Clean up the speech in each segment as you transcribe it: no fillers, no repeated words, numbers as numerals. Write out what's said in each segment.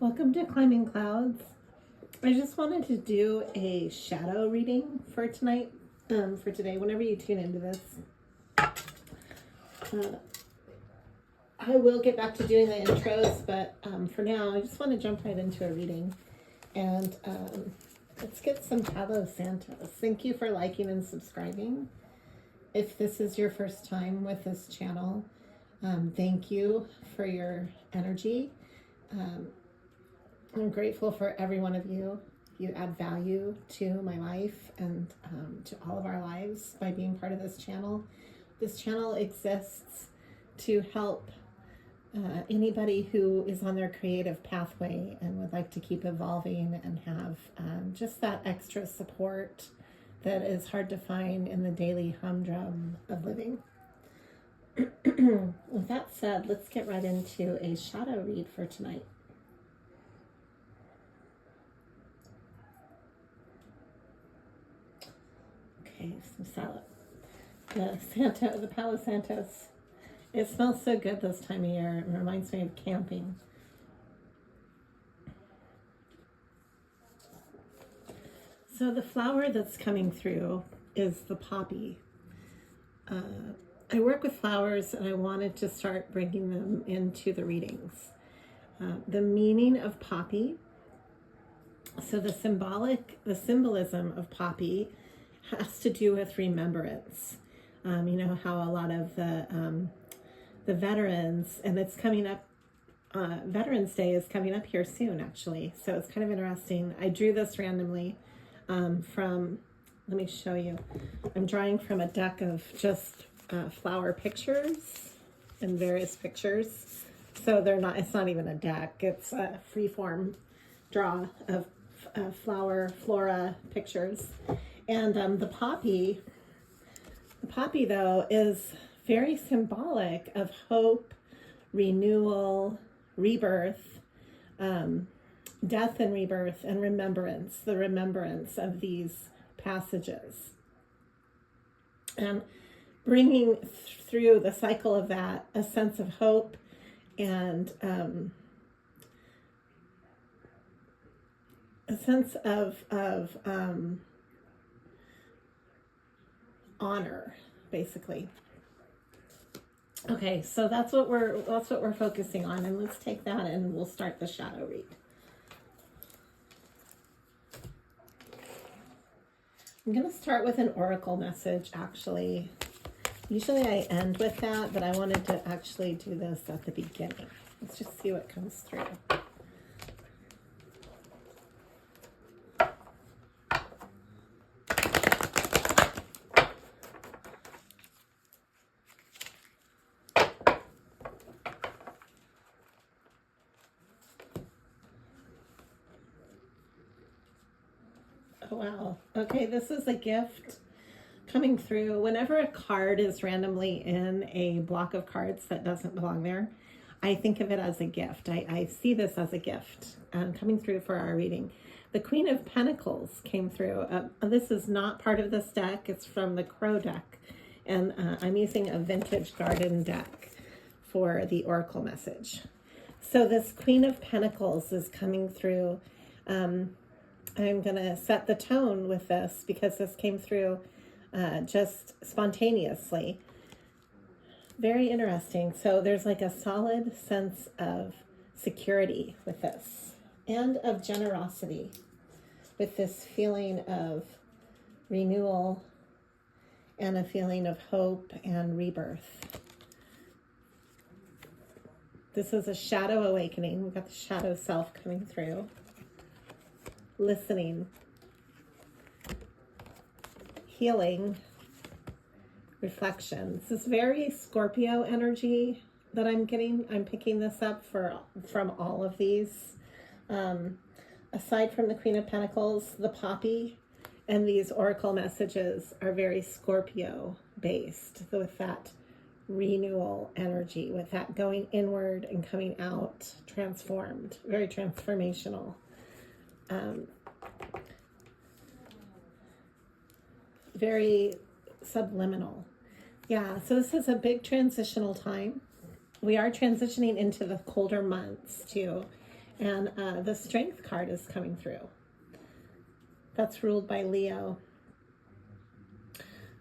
Welcome to Climbing Clouds. I just wanted to do a shadow reading for tonight, for today, whenever you tune into this. I will get back to doing the intros, but for now, I just want to jump right into a reading. And let's get some Palo Santos. Thank you for liking and subscribing. If this is your first time with this channel, thank you for your energy. I'm grateful for every one of you. You add value to my life and to all of our lives by being part of this channel. This channel exists to help anybody who is on their creative pathway and would like to keep evolving and have just that extra support that is hard to find in the daily humdrum of living. With that said, let's get right into a shadow read for tonight. Okay, some salad. The Palo Santos. It smells so good this time of year. It reminds me of camping. So the flower that's coming through is the poppy. I work with flowers and I wanted to start bringing them into the readings. The meaning of poppy. So the symbolism of poppy has to do with remembrance. You know how a lot of the veterans, and it's coming up, Veterans Day is coming up here soon, actually. So it's kind of interesting. I drew this randomly from, let me show you. I'm drawing from a deck of just flower pictures and various pictures. So it's not even a deck. It's a freeform draw of flora pictures. And the poppy though is very symbolic of hope, renewal, rebirth, death and rebirth, and remembrance, the remembrance of these passages. And bringing through the cycle of that a sense of hope and a sense of honor, basically. Okay, so that's what we're focusing on, and let's take that and we'll start the shadow read. I'm going to start with an oracle message, actually. Usually I end with that, but I wanted to actually do this at the beginning. Let's just see what comes through. Oh, wow. Okay, this is a gift coming through. Whenever a card is randomly in a block of cards that doesn't belong there, I think of it as a gift. I see this as a gift coming through for our reading. The Queen of Pentacles came through. This is not part of this deck. It's from the Crow deck. And I'm using a vintage garden deck for the oracle message. So this Queen of Pentacles is coming through. I'm going to set the tone with this because this came through just spontaneously. Very interesting. So there's like a solid sense of security with this and of generosity with this feeling of renewal and a feeling of hope and rebirth. This is a shadow awakening. We've got the shadow self coming through. Listening, healing, reflection. This is very Scorpio energy that I'm getting. I'm picking this up from all of these. Aside from the Queen of Pentacles, the poppy and these oracle messages are very Scorpio based, with that renewal energy, with that going inward and coming out transformed, very transformational. Very subliminal. Yeah, so this is a big transitional time. We are transitioning into the colder months too. And the strength card is coming through. That's ruled by Leo.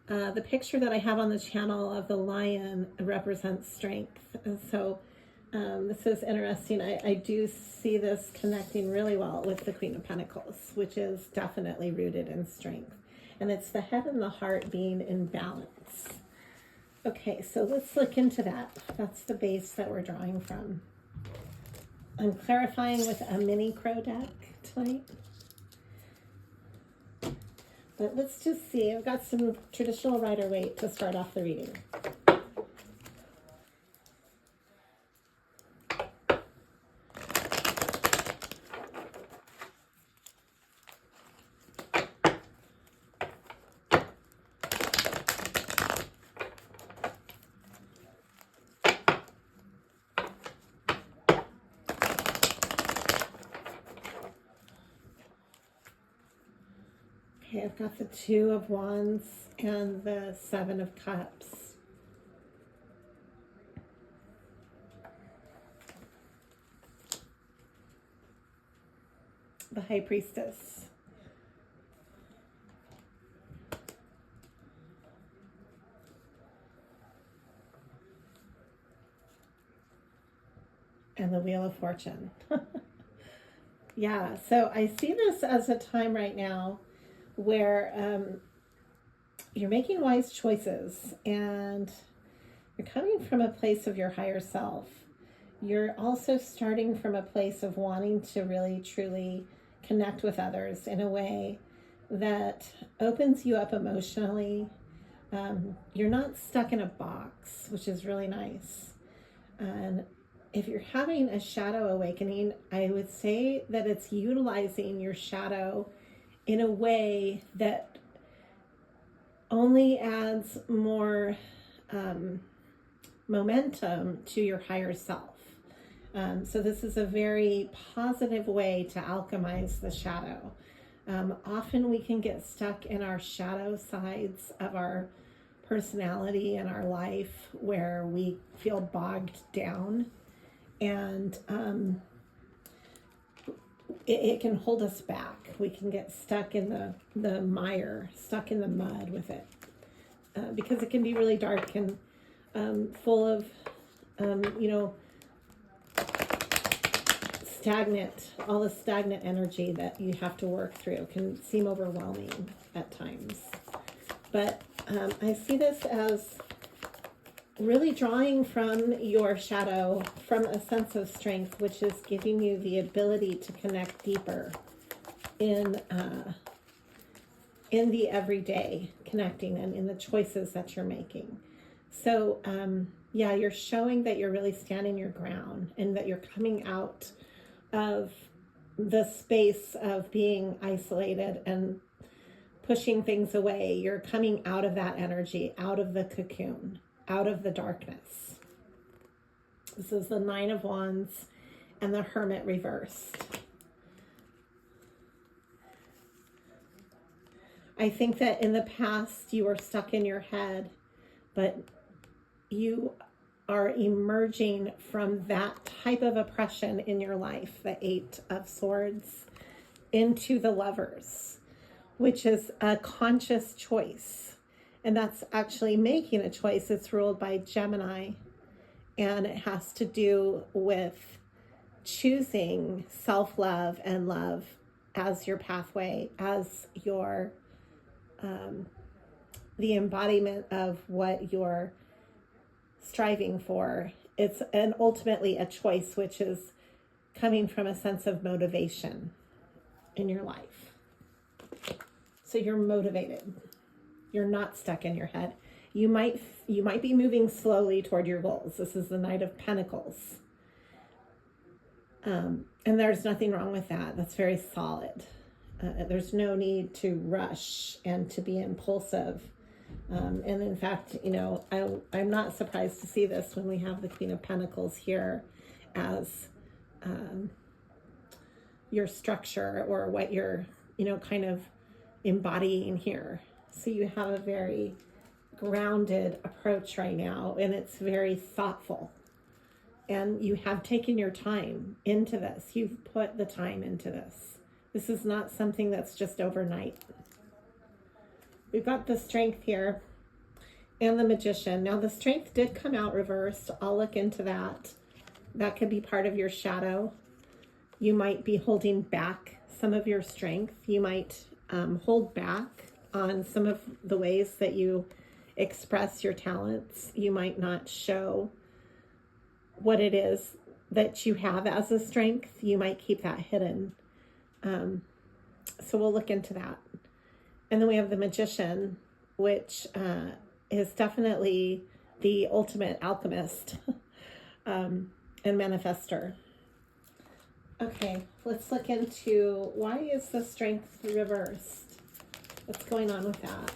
The picture that I have on the channel of the lion represents strength. And so this is interesting. I do see this connecting really well with the Queen of Pentacles, which is definitely rooted in strength. And it's the head and the heart being in balance. Okay, so let's look into that. That's the base that we're drawing from. I'm clarifying with a mini crow deck tonight. But let's just see. I've got some traditional Ryder Waite to start off the reading. Okay, I've got the Two of Wands and the Seven of Cups. The High Priestess. And the Wheel of Fortune. Yeah, so I see this as a time right now where you're making wise choices and you're coming from a place of your higher self. You're also starting from a place of wanting to really, truly connect with others in a way that opens you up emotionally. You're not stuck in a box, which is really nice. And if you're having a shadow awakening, I would say that it's utilizing your shadow in a way that only adds more momentum to your higher self. So this is a very positive way to alchemize the shadow. Often we can get stuck in our shadow sides of our personality and our life where we feel bogged down, and it can hold us back. We can get stuck in the mire, stuck in the mud with it, because it can be really dark and full of, stagnant, all the stagnant energy that you have to work through can seem overwhelming at times. But I see this as really drawing from your shadow from a sense of strength, which is giving you the ability to connect deeper in the everyday connecting and in the choices that you're making. So yeah, you're showing that you're really standing your ground and that you're coming out of the space of being isolated and pushing things away. You're coming out of that energy, out of the cocoon, out of the darkness. This is the Nine of Wands and the Hermit reversed. I think that in the past you were stuck in your head, but you are emerging from that type of oppression in your life, the Eight of Swords, into the Lovers, which is a conscious choice. And that's actually making a choice. It's ruled by Gemini, and it has to do with choosing self-love and love as your pathway, as your the embodiment of what you're striving for. It's ultimately a choice, which is coming from a sense of motivation in your life. So you're motivated. You're not stuck in your head. You might be moving slowly toward your goals. This is the Knight of Pentacles. And there's nothing wrong with that. That's very solid. There's no need to rush and to be impulsive. And in fact, I'm not surprised to see this when we have the Queen of Pentacles here as your structure, or what you're, kind of embodying here. So you have a very grounded approach right now, and it's very thoughtful. And you have taken your time into this. You've put the time into this. This is not something that's just overnight. We've got the Strength here and the Magician. Now the Strength did come out reversed. I'll look into that. That could be part of your shadow. You might be holding back some of your strength. You might hold back on some of the ways that you express your talents. You might not show what it is that you have as a strength. You might keep that hidden. So we'll look into that. And then we have the Magician, which is definitely the ultimate alchemist and manifester. Okay, let's look into why is the Strength reversed? What's going on with that?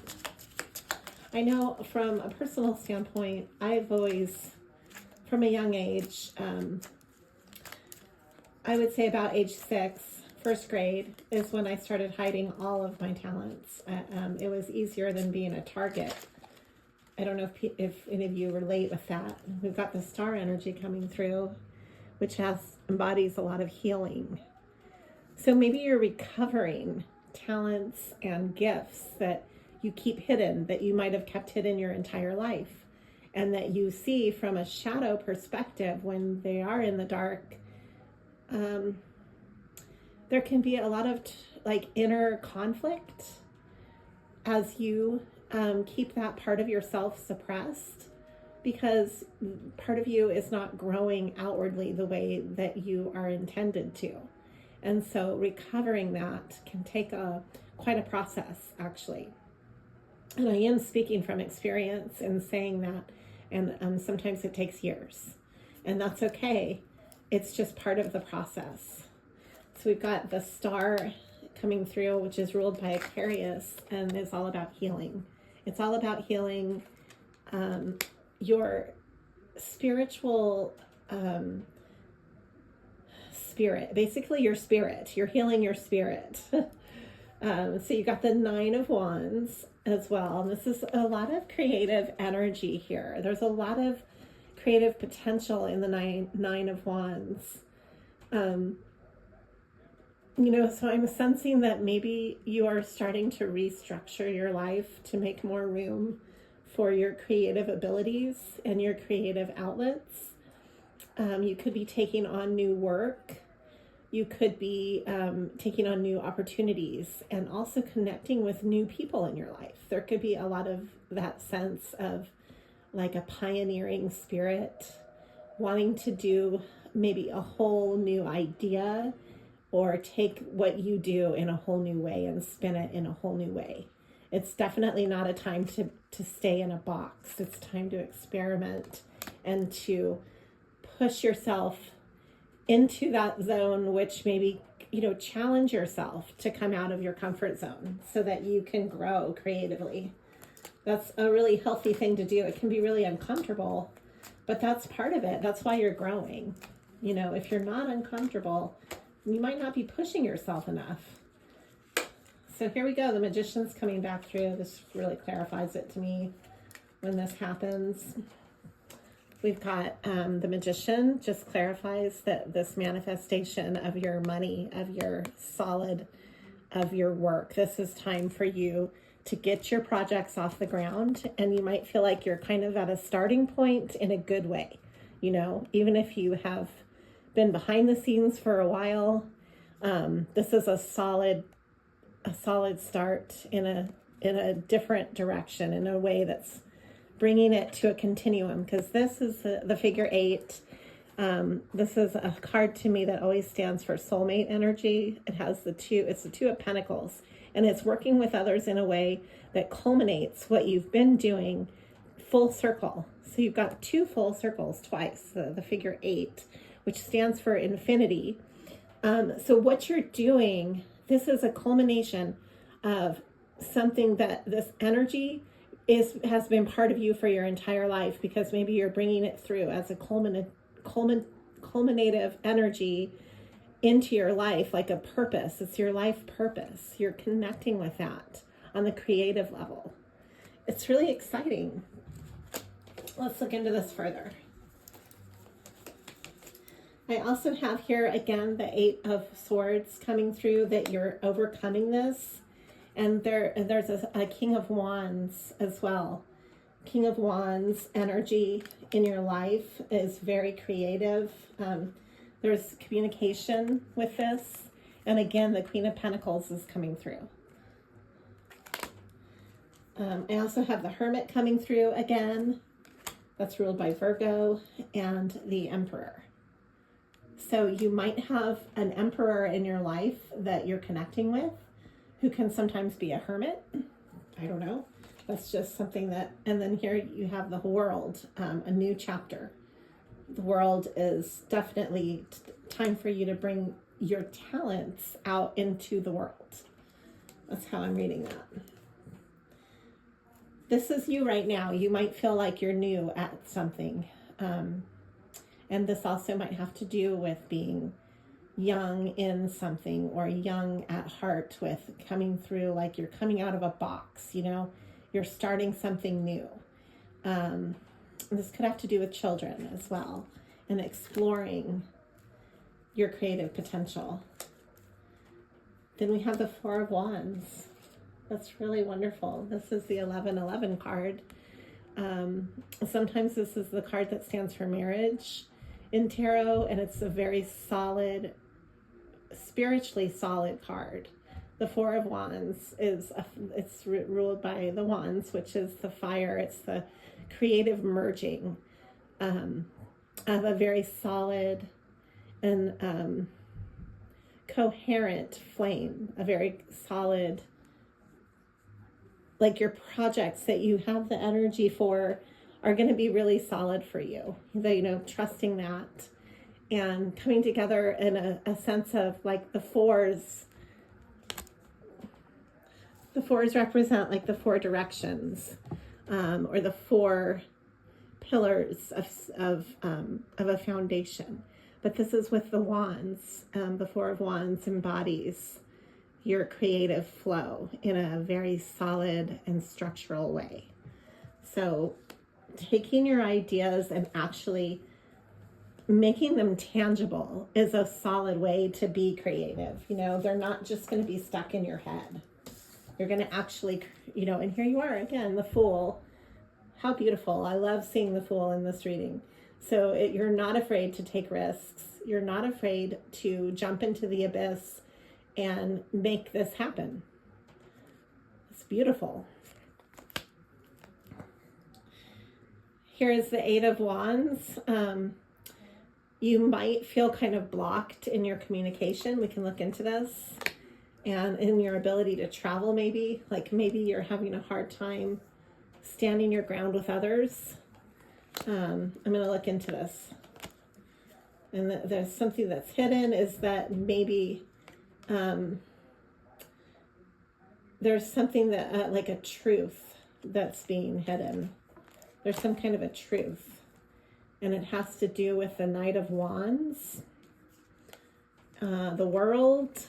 I know from a personal standpoint, I've always, from a young age, I would say about age 6, first grade, is when I started hiding all of my talents. It was easier than being a target. I don't know if any of you relate with that. We've got the star energy coming through, which embodies a lot of healing. So maybe you're recovering talents and gifts that you keep hidden, that you might have kept hidden your entire life, and that you see from a shadow perspective when they are in the dark. There can be a lot of inner conflict as you keep that part of yourself suppressed, because part of you is not growing outwardly the way that you are intended to. And so recovering that can take quite a process, actually. And I am speaking from experience in saying that, and sometimes it takes years, and that's okay. It's just part of the process. So we've got the star coming through, which is ruled by Aquarius, and is all about healing. It's all about healing your spiritual spirit, basically your spirit. You're healing your spirit. So you got the 9 of Wands as well. And this is a lot of creative energy here. There's a lot of creative potential in the nine of Wands. So I'm sensing that maybe you are starting to restructure your life to make more room for your creative abilities and your creative outlets. You could be taking on new work. You could be taking on new opportunities and also connecting with new people in your life. There could be a lot of that sense of like a pioneering spirit, wanting to do maybe a whole new idea, or take what you do in a whole new way and spin it in a whole new way. It's definitely not a time to stay in a box. It's time to experiment and to push yourself into that zone, which maybe, challenge yourself to come out of your comfort zone so that you can grow creatively. That's a really healthy thing to do. It can be really uncomfortable, but that's part of it. That's why you're growing. If you're not uncomfortable, you might not be pushing yourself enough. So here we go. The Magician's coming back through. This really clarifies it to me when this happens. We've got the Magician just clarifies that this manifestation of your money, of your solid, of your work. This is time for you to get your projects off the ground, and you might feel like you're kind of at a starting point in a good way. Even if you have been behind the scenes for a while, this is a solid start in a different direction, in a way that's bringing it to a continuum, because this is the figure 8. This is a card to me that always stands for soulmate energy. It's the 2 of Pentacles, and it's working with others in a way that culminates what you've been doing full circle. So you've got 2 full circles twice, the figure 8, which stands for infinity. So what you're doing, this is a culmination of something that this energy has been part of you for your entire life, because maybe you're bringing it through as a culminative energy into your life, like a purpose. It's your life purpose. You're connecting with that on the creative level. It's really exciting. Let's look into this further. I also have here again the Eight of Swords coming through, that you're overcoming this. And there's a King of Wands as well. King of Wands energy in your life is very creative. There's communication with this. And again, the Queen of Pentacles is coming through. I also have the Hermit coming through again. That's ruled by Virgo, and the Emperor. So you might have an emperor in your life that you're connecting with, who can sometimes be a hermit. I don't know. That's just something that, and then here you have the world, a new chapter. The world is definitely time for you to bring your talents out into the world. That's how I'm reading that. This is you right now. You might feel like you're new at something. And this also might have to do with being young in something, or young at heart, with coming through, like you're coming out of a box, you know, you're starting something new. This could have to do with children as well, and exploring your creative potential. Then we have the Four of Wands. That's really wonderful. This is the 1111 card. Sometimes this is the card that stands for marriage in tarot, and it's a very solid, spiritually solid card. The Four of Wands is it's ruled by the Wands, which is the fire. It's the creative merging of a very solid and coherent flame, a very solid, like your projects that you have the energy for are going to be really solid for you. You know, trusting that and coming together in a sense of, like, the fours. The fours represent like the four directions, or the four pillars of a foundation. But this is with the wands. The Four of Wands embodies your creative flow in a very solid and structural way. So taking your ideas and actually making them tangible is a solid way to be creative. You know, they're not just going to be stuck in your head. You're going to actually, you know, and here you are again, the Fool. How beautiful. I love seeing the Fool in this reading. So you're not afraid to take risks. You're not afraid to jump into the abyss and make this happen. It's beautiful. Here's the Eight of Wands. You might feel kind of blocked in your communication. We can look into this. And in your ability to travel, maybe. Like maybe you're having a hard time standing your ground with others. I'm going to look into this. And there's something that's hidden, is that maybe there's something that, like a truth that's being hidden. There's some kind of a truth. And it has to do with the Knight of Wands, the World,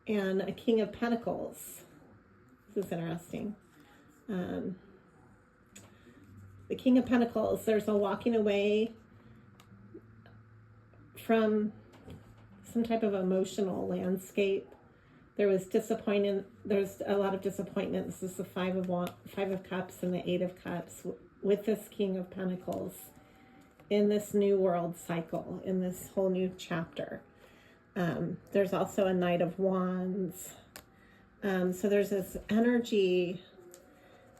and a King of Pentacles. This is interesting. The King of Pentacles, there's a walking away from some type of emotional landscape. There was disappointment. There's a lot of disappointment. This is the Five of Cups and the Eight of Cups with this King of Pentacles in this new world cycle, in this whole new chapter. There's also a Knight of Wands. So there's this energy.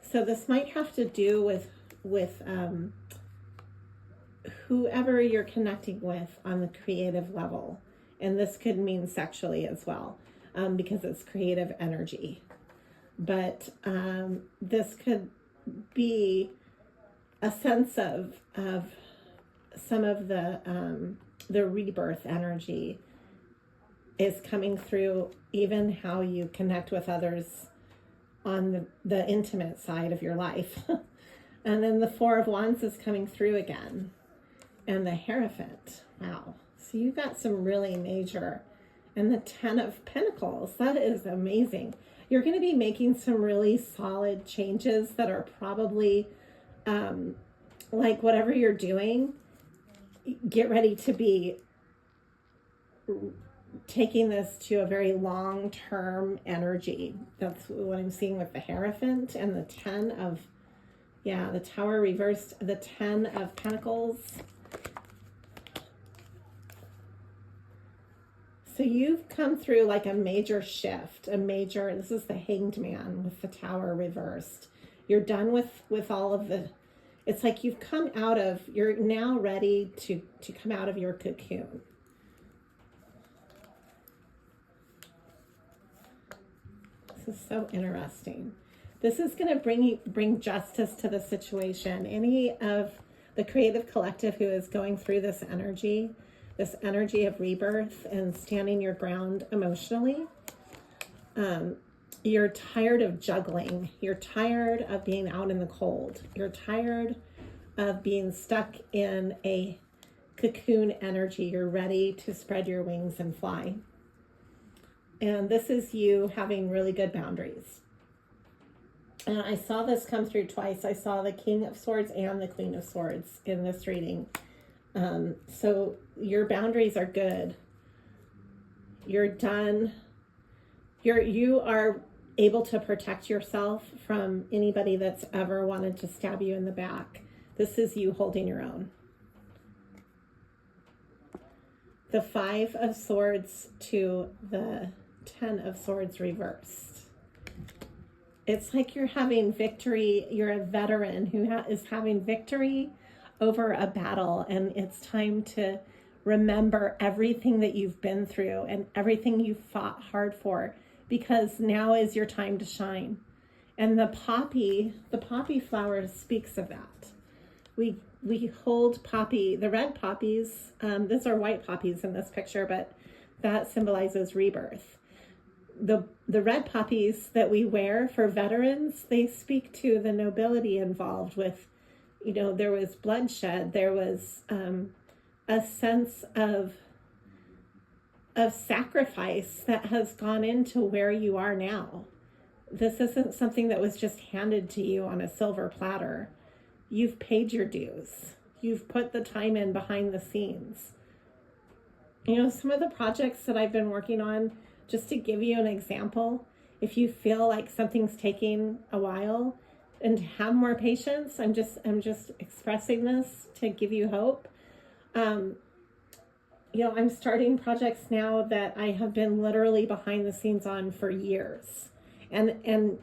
So this might have to do with whoever you're connecting with on the creative level. And this could mean sexually as well, because it's creative energy. But this could be a sense of some of the rebirth energy is coming through, even how you connect with others on the intimate side of your life. And then the Four of Wands is coming through again. And the Hierophant. Wow. So you got some really major. And the Ten of Pentacles. That is amazing. You're going to be making some really solid changes that are probably like whatever you're doing, get ready to be taking this to a very long-term energy. That's what I'm seeing with the Hierophant and the 10 of, yeah, the Tower reversed, the 10 of Pentacles. So you've come through like a major shift, this is the Hanged Man with the Tower reversed. You're done with all of the, it's like you've come out of, you're now ready to come out of your cocoon. This is so interesting. This is going to bring justice to the situation. Any of the creative collective who is going through this energy of rebirth and standing your ground emotionally, you're tired of juggling. You're tired of being out in the cold. You're tired of being stuck in a cocoon energy. You're ready to spread your wings and fly. And this is you having really good boundaries. And I saw this come through twice. I saw the King of Swords and the Queen of Swords in this reading. So your boundaries are good. You're done. You are able to protect yourself from anybody that's ever wanted to stab you in the back. This is you holding your own. The 5 of Swords to the 10 of Swords reversed. It's like you're having victory. You're a veteran who is having victory over a battle, and it's time to remember everything that you've been through and everything you fought hard for, because now is your time to shine. And the poppy flower speaks of that. We hold poppy, the red poppies, these are white poppies in this picture, but that symbolizes rebirth. The red poppies that we wear for veterans, they speak to the nobility involved with, you know, there was bloodshed, there was a sense of sacrifice that has gone into where you are now. This isn't something that was just handed to you on a silver platter. You've paid your dues. You've put the time in behind the scenes. You know, some of the projects that I've been working on, just to give you an example, if you feel like something's taking a while, and to have more patience, I'm just expressing this to give you hope. You know, I'm starting projects now that I have been literally behind the scenes on for years, and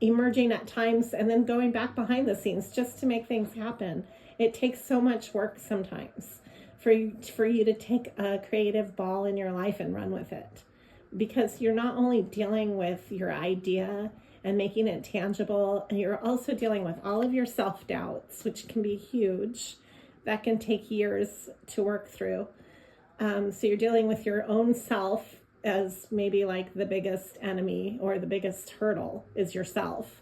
emerging at times and then going back behind the scenes just to make things happen. It takes so much work sometimes for you to take a creative ball in your life and run with it, because you're not only dealing with your idea and making it tangible, and you're also dealing with all of your self-doubts, which can be huge. That can take years to work through. So you're dealing with your own self as maybe like the biggest enemy, or the biggest hurdle is yourself.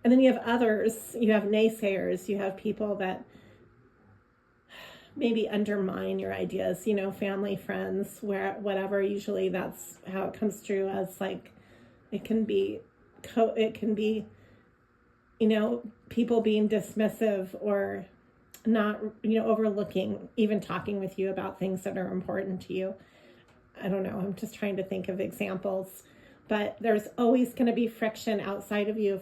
And then you have others, you have naysayers, you have people that maybe undermine your ideas, you know, family, friends, whatever. Usually that's how it comes through, as like, it can be, you know, people being dismissive or not, you know, overlooking, even talking with you about things that are important to you. I don't know. I'm just trying to think of examples, but there's always going to be friction outside of you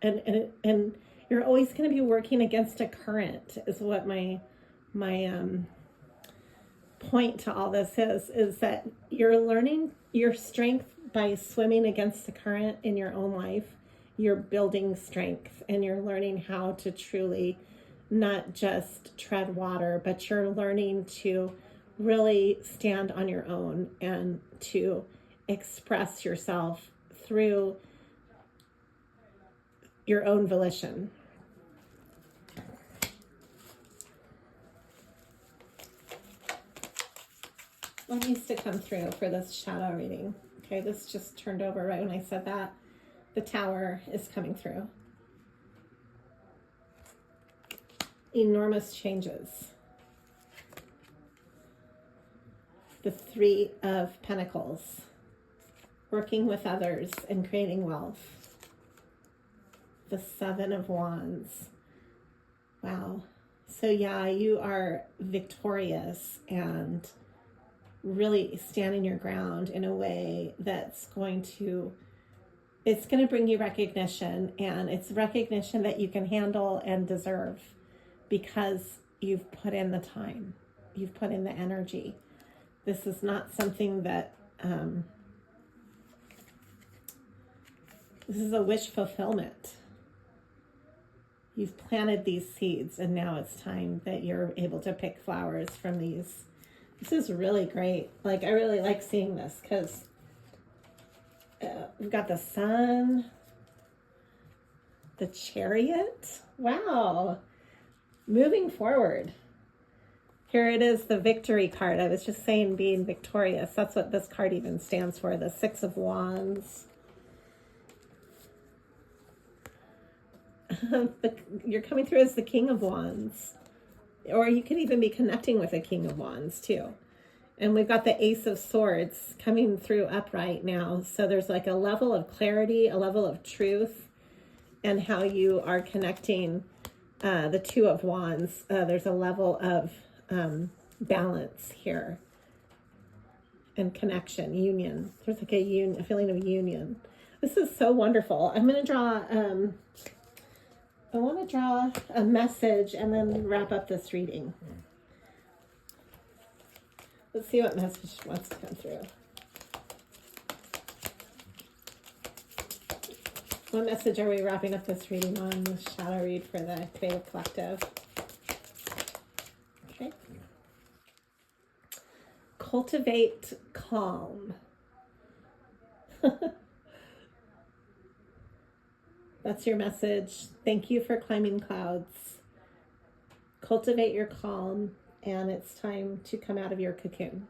and you're always going to be working against a current, is what my point to all this is that you're learning your strength by swimming against the current in your own life. You're building strength, and you're learning how to truly not just tread water, but you're learning to really stand on your own and to express yourself through your own volition. What needs to come through for this shadow reading? Okay, this just turned over right when I said that. The Tower is coming through. Enormous changes. The 3 of Pentacles. Working with others and creating wealth. The 7 of Wands. Wow. So yeah, you are victorious and really standing your ground in a way that's it's going to bring you recognition, and it's recognition that you can handle and deserve because you've put in the time, you've put in the energy. This is not something that, this is a wish fulfillment. You've planted these seeds, and now it's time that you're able to pick flowers from these. This is really great. Like, I really like seeing this because we've got the sun, the chariot. Wow. Moving forward. Here it is, the victory card. I was just saying being victorious. That's what this card even stands for, the Six of Wands. You're coming through as the King of Wands. Or you can even be connecting with a King of Wands too. And we've got the Ace of Swords coming through upright now. So there's like a level of clarity, a level of truth, and how you are connecting the Two of Wands. There's a level of balance here and connection, union. There's like a feeling of union. This is so wonderful. I'm going to draw, I want to draw a message and then wrap up this reading. Let's see what message wants to come through. What message are we wrapping up this reading on? The shadow read for the Creative Collective. Okay. Cultivate calm. That's your message. Thank you for climbing clouds. Cultivate your calm, and it's time to come out of your cocoon.